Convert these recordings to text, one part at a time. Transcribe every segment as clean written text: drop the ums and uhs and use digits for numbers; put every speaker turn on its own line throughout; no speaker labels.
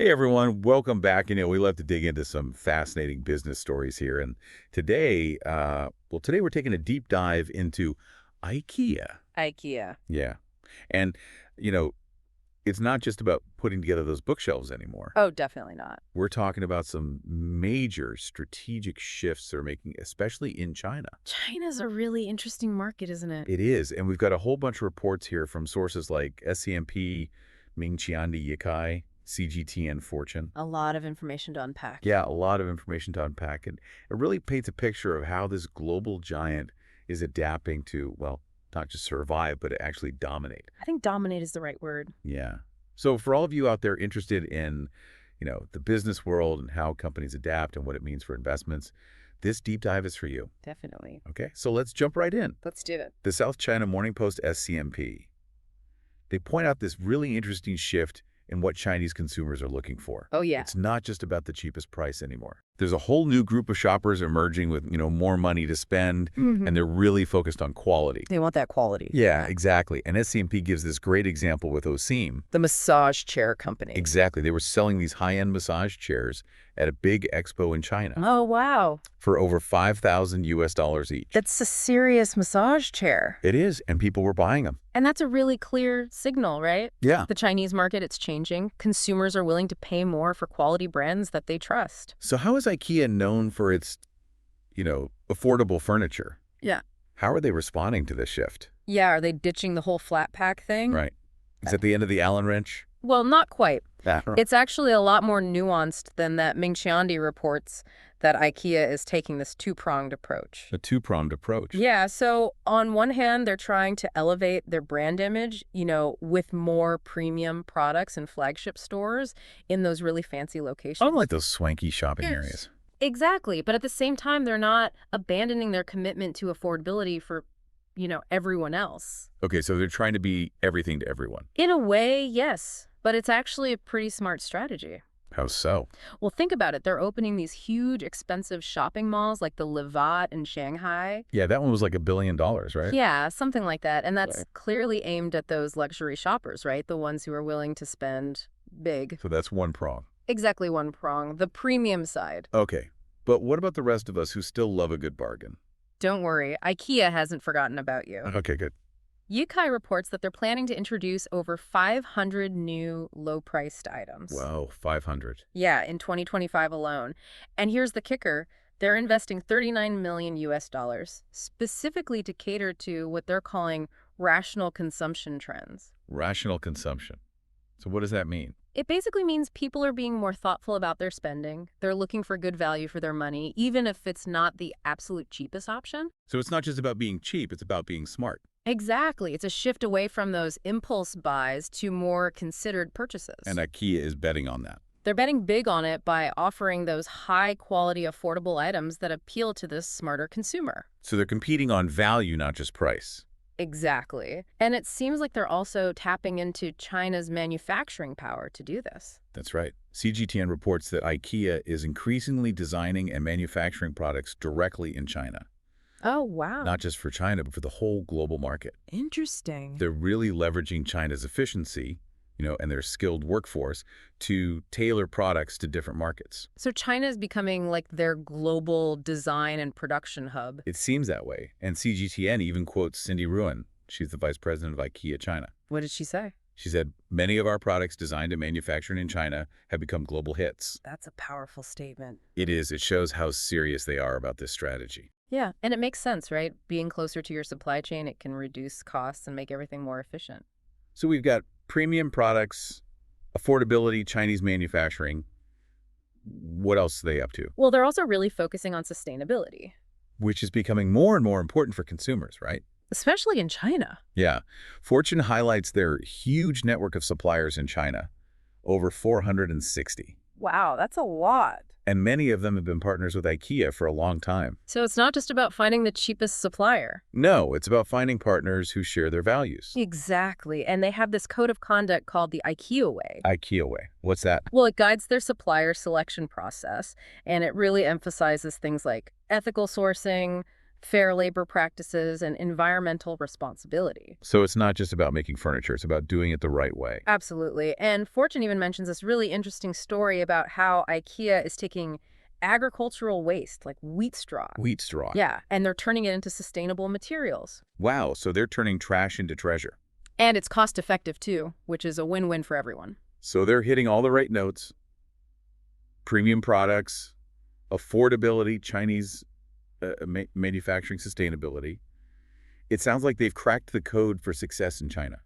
Hey everyone, welcome back. We love to dig into some fascinating business stories here. And today, today we're taking a deep dive into IKEA.
Ikea.
Yeah. And, you know, it's not just about putting together those bookshelves anymore.
Oh, definitely not.
We're talking about some major strategic shifts they're making, especially in China.
China's a really interesting market, isn't it?
It is. And we've got a whole bunch of reports here from sources like SCMP, Mingqiandi Yikai, CGT, and Fortune.
A lot of information to unpack.
Yeah, a lot of information to unpack. And it really paints a picture of how this global giant is adapting to, well, not just survive, but actually dominate.
I think dominate is the right word.
Yeah. So for all of you out there interested in, the business world and how companies adapt and what it means for investments, this deep dive is for you.
Definitely.
Okay, so let's jump right in.
Let's do it.
The South China Morning Post SCMP. They point out this really interesting shift in what Chinese consumers are looking for.
Oh, yeah.
It's not just about the cheapest price anymore. There's a whole new group of shoppers emerging with, more money to spend, and they're really focused on quality.
They want that quality.
Yeah, exactly. And SCMP gives this great example with Osim.
The massage chair company.
Exactly. They were selling these high-end massage chairs at a big expo in China
Oh, wow.
for over $5,000 each.
That's a serious massage chair.
It is, and people were buying them.
And that's a really clear signal, right?
Yeah.
The Chinese market, it's changing. Consumers are willing to pay more for quality brands that they trust.
So how is IKEA known for its, affordable furniture?
Yeah.
How are they responding to this shift?
Yeah, are they ditching the whole flat pack thing?
Right. Is that the end of the Allen wrench?
Well, not quite.
Yeah.
It's actually a lot more nuanced than that. Mingqiandi reports that IKEA is taking this two-pronged approach.
A two-pronged approach.
Yeah, so on one hand, they're trying to elevate their brand image, with more premium products and flagship stores in those really fancy locations.
Unlike those swanky shopping areas.
Exactly, but at the same time, they're not abandoning their commitment to affordability for, everyone else.
Okay, so they're trying to be everything to everyone.
In a way, yes, but it's actually a pretty smart strategy.
How so?
Well, think about it. They're opening these huge, expensive shopping malls like the Levat in Shanghai.
Yeah, that one was like $1 billion, right?
Yeah, something like that. And that's
Right.
clearly aimed at those luxury shoppers, right? The ones who are willing to spend big.
So that's one prong.
Exactly one prong, the premium side.
Okay, but what about the rest of us who still love a good bargain?
Don't worry, IKEA hasn't forgotten about you.
Okay, good.
Yikai reports that they're planning to introduce over 500 new low-priced items.
Wow, 500.
Yeah, in 2025 alone. And here's the kicker. They're investing $39 million specifically to cater to what they're calling rational consumption trends.
Rational consumption. So what does that mean?
It basically means people are being more thoughtful about their spending. They're looking for good value for their money, even if it's not the absolute cheapest option.
So it's not just about being cheap, it's about being smart.
Exactly. It's a shift away from those impulse buys to more considered purchases.
And IKEA is betting on that.
They're betting big on it by offering those high-quality, affordable items that appeal to this smarter consumer.
So they're competing on value, not just price.
Exactly. And it seems like they're also tapping into China's manufacturing power to do this.
That's right. CGTN reports that IKEA is increasingly designing and manufacturing products directly in China.
Oh, wow.
Not just for China, but for the whole global market.
Interesting.
They're really leveraging China's efficiency, and their skilled workforce to tailor products to different markets.
So China is becoming like their global design and production hub.
It seems that way. And CGTN even quotes Cindy Ruan. She's the vice president of IKEA China.
What did she say?
She said, many of our products designed and manufactured in China have become global hits.
That's a powerful statement.
It is. It shows how serious they are about this strategy.
Yeah, and it makes sense, right? Being closer to your supply chain, it can reduce costs and make everything more efficient.
So we've got premium products, affordability, Chinese manufacturing. What else are they up to?
Well, they're also really focusing on sustainability.
Which is becoming more and more important for consumers, right?
Especially in China.
Yeah. Fortune highlights their huge network of suppliers in China, over 460.
Wow, that's a lot.
And many of them have been partners with IKEA for a long time.
So it's not just about finding the cheapest supplier.
No, it's about finding partners who share their values.
Exactly. And they have this code of conduct called the IKEA Way.
IKEA Way. What's that?
Well, it guides their supplier selection process, and it really emphasizes things like ethical sourcing, fair labor practices, and environmental responsibility.
So it's not just about making furniture, it's about doing it the right way.
Absolutely. And Fortune even mentions this really interesting story about how IKEA is taking agricultural waste, like wheat straw.
Wheat straw.
Yeah, and they're turning it into sustainable materials.
Wow, so they're turning trash into treasure.
And it's cost effective too, which is a win-win for everyone.
So they're hitting all the right notes. Premium products, affordability, Chinese manufacturing sustainability. It sounds like they've cracked the code for success in China.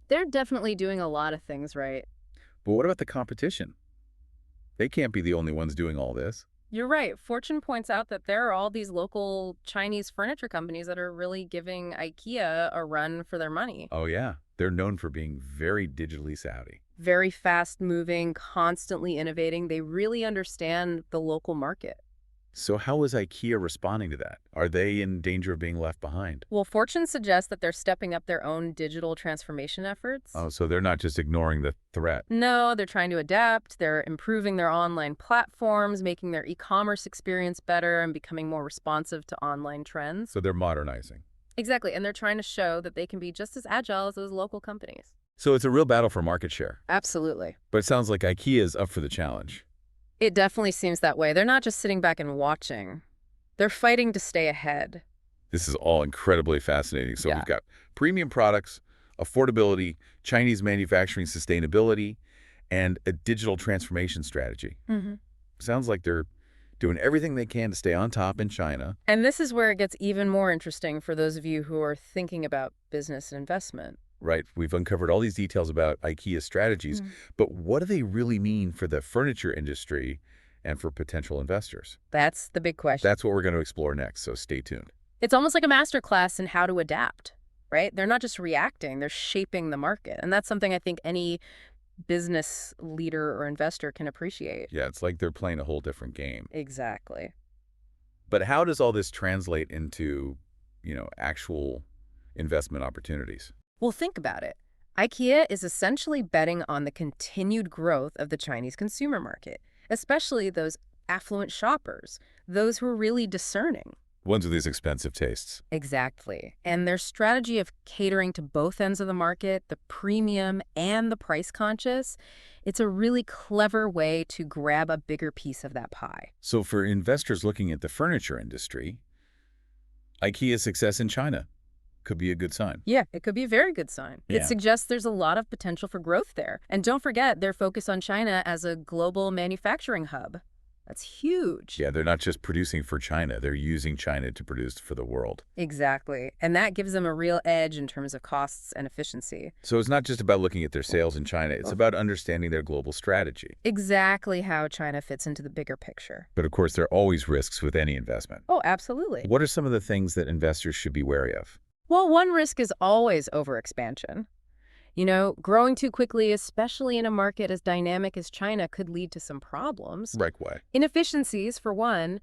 They're definitely doing a lot of things right.
But what about the competition? They can't be the only ones doing all this.
You're right. Fortune points out that there are all these local Chinese furniture companies that are really giving IKEA a run for their money.
Oh, yeah. They're known for being very digitally savvy.
Very fast moving, constantly innovating. They really understand the local market.
So how is IKEA responding to that? Are they in danger of being left behind?
Well, Fortune suggests that they're stepping up their own digital transformation efforts.
Oh, so they're not just ignoring the threat.
No, they're trying to adapt. They're improving their online platforms, making their e-commerce experience better and becoming more responsive to online trends.
So they're modernizing.
Exactly, and they're trying to show that they can be just as agile as those local companies.
So it's a real battle for market share.
Absolutely.
But it sounds like IKEA is up for the challenge.
It definitely seems that way. They're not just sitting back and watching. They're fighting to stay ahead.
This is all incredibly fascinating. So
Yeah.
we've got premium products, affordability, Chinese manufacturing sustainability, and a digital transformation strategy.
Mm-hmm.
Sounds like they're doing everything they can to stay on top in China.
And this is where it gets even more interesting for those of you who are thinking about business and investment.
Right. We've uncovered all these details about IKEA's strategies, but what do they really mean for the furniture industry and for potential investors?
That's the big question.
That's what we're going to explore next, so stay tuned.
It's almost like a masterclass in how to adapt, right? They're not just reacting, they're shaping the market. And that's something I think any business leader or investor can appreciate.
Yeah, it's like they're playing a whole different game.
Exactly.
But how does all this translate into, actual investment opportunities?
Well, think about it. IKEA is essentially betting on the continued growth of the Chinese consumer market, especially those affluent shoppers, those who are really discerning.
Ones with these expensive tastes.
Exactly. And their strategy of catering to both ends of the market, the premium and the price conscious, it's a really clever way to grab a bigger piece of that pie.
So for investors looking at the furniture industry, IKEA's success in China could be a good sign.
Yeah, it could be a very good sign.
Yeah.
It suggests there's a lot of potential for growth there. And don't forget their focus on China as a global manufacturing hub. That's huge.
Yeah, they're not just producing for China. They're using China to produce for the world.
Exactly. And that gives them a real edge in terms of costs and efficiency.
So it's not just about looking at their sales in China. It's about understanding their global strategy.
Exactly how China fits into the bigger picture.
But of course, there are always risks with any investment.
Oh, absolutely.
What are some of the things that investors should be wary of?
Well, one risk is always overexpansion. Growing too quickly, especially in a market as dynamic as China, could lead to some problems.
Right way.
Inefficiencies, for one,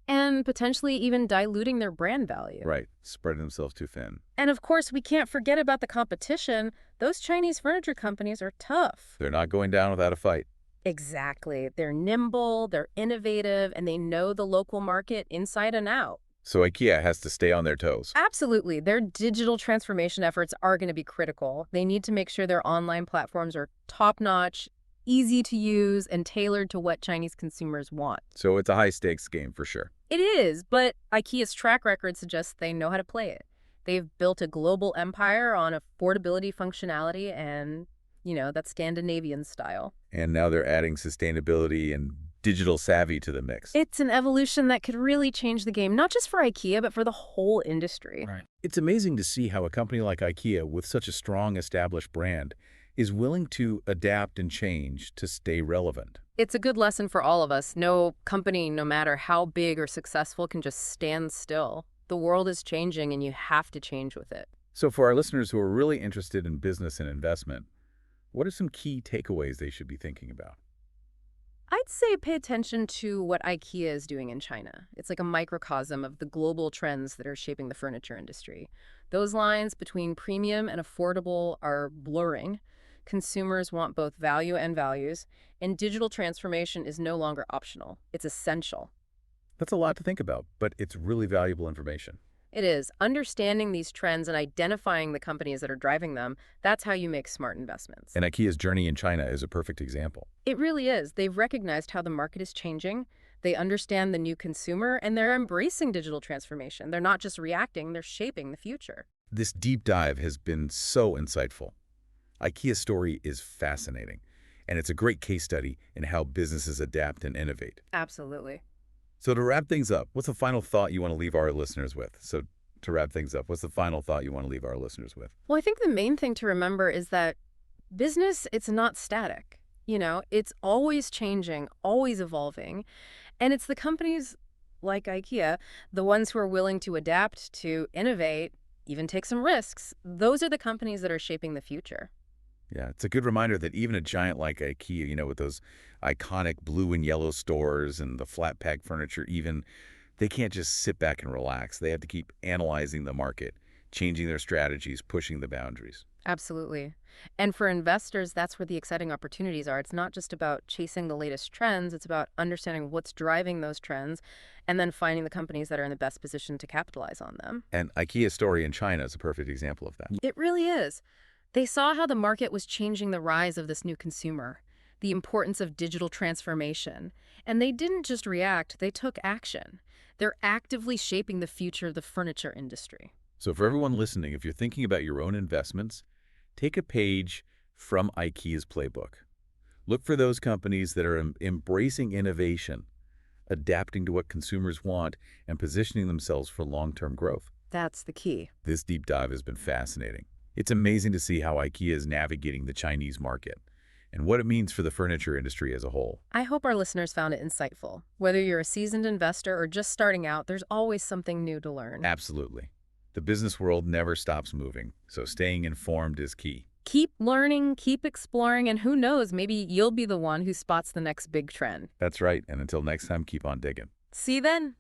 and potentially even diluting their brand value.
Right. Spreading themselves too thin.
And of course, we can't forget about the competition. Those Chinese furniture companies are tough.
They're not going down without a fight.
Exactly. They're nimble, they're innovative, and they know the local market inside and out.
So IKEA has to stay on their toes.
Absolutely. Their digital transformation efforts are going to be critical. They need to make sure their online platforms are top-notch, easy to use, and tailored to what Chinese consumers want.
So it's a high-stakes game for sure.
It is, but IKEA's track record suggests they know how to play it. They've built a global empire on affordability, functionality, and, that Scandinavian style.
And now they're adding sustainability and digital savvy to the mix.
It's an evolution that could really change the game, not just for IKEA, but for the whole industry.
Right. It's amazing to see how a company like IKEA, with such a strong established brand, is willing to adapt and change to stay relevant.
It's a good lesson for all of us. No company, no matter how big or successful, can just stand still. The world is changing and you have to change with it.
So for our listeners who are really interested in business and investment, what are some key takeaways they should be thinking about?
I'd say pay attention to what IKEA is doing in China. It's like a microcosm of the global trends that are shaping the furniture industry. Those lines between premium and affordable are blurring. Consumers want both value and values, and digital transformation is no longer optional. It's essential.
That's a lot to think about, but it's really valuable information.
It is. Understanding these trends and identifying the companies that are driving them, that's how you make smart investments.
And IKEA's journey in China is a perfect example.
It really is. They've recognized how the market is changing. They understand the new consumer, and they're embracing digital transformation. They're not just reacting, they're shaping the future.
This deep dive has been so insightful. IKEA's story is fascinating, and it's a great case study in how businesses adapt and innovate.
Absolutely.
So to wrap things up, what's the final thought you want to leave our listeners with? To wrap things up, what's the final thought you want to leave our listeners with?
Well, I think the main thing to remember is that business, it's not static. It's always changing, always evolving. And it's the companies like IKEA, the ones who are willing to adapt, to innovate, even take some risks. Those are the companies that are shaping the future.
Yeah, it's a good reminder that even a giant like IKEA, with those iconic blue and yellow stores and the flat pack furniture even, they can't just sit back and relax. They have to keep analyzing the market, changing their strategies, pushing the boundaries.
Absolutely. And for investors, that's where the exciting opportunities are. It's not just about chasing the latest trends, it's about understanding what's driving those trends and then finding the companies that are in the best position to capitalize on them.
And IKEA's story in China is a perfect example of that.
It really is. They saw how the market was changing the rise of this new consumer, the importance of digital transformation, and they didn't just react, they took action. They're actively shaping the future of the furniture industry.
So for everyone listening, if you're thinking about your own investments, take a page from IKEA's playbook. Look for those companies that are embracing innovation, adapting to what consumers want, and positioning themselves for long-term growth.
That's the key.
This deep dive has been fascinating. It's amazing to see how IKEA is navigating the Chinese market and what it means for the furniture industry as a whole.
I hope our listeners found it insightful. Whether you're a seasoned investor or just starting out, there's always something new to learn.
Absolutely. The business world never stops moving, so staying informed is key.
Keep learning, keep exploring, and who knows, maybe you'll be the one who spots the next big trend.
That's right, and until next time, keep on digging.
See you then.